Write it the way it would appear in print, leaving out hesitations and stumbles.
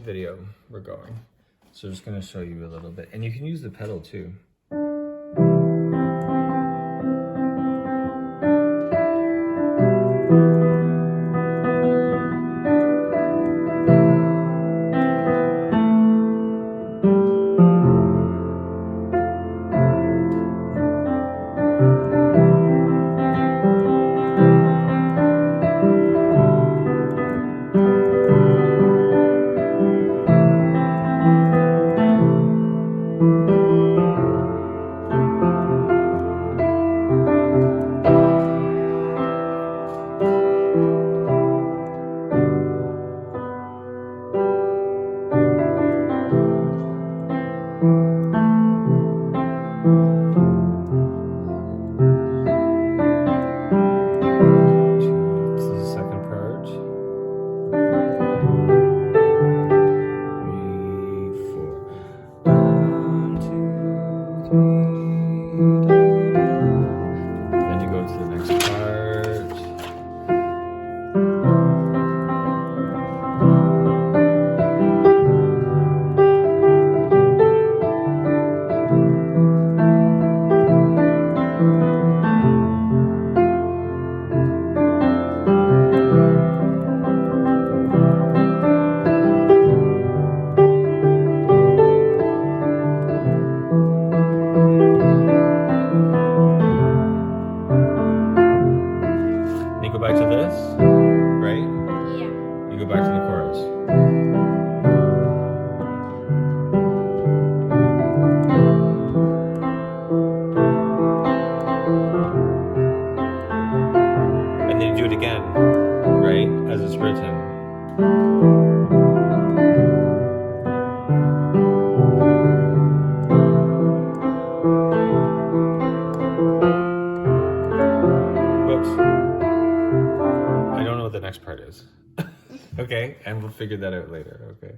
video we're going. So I'm just gonna show you a little bit. And you can use the pedal too. Then you go to the next part. Go back to this, right? Yeah. You go back to the chorus. And then you do it again, right? As it's written. Whoops. I don't know what the next part is. Okay, and we'll figure that out later, okay?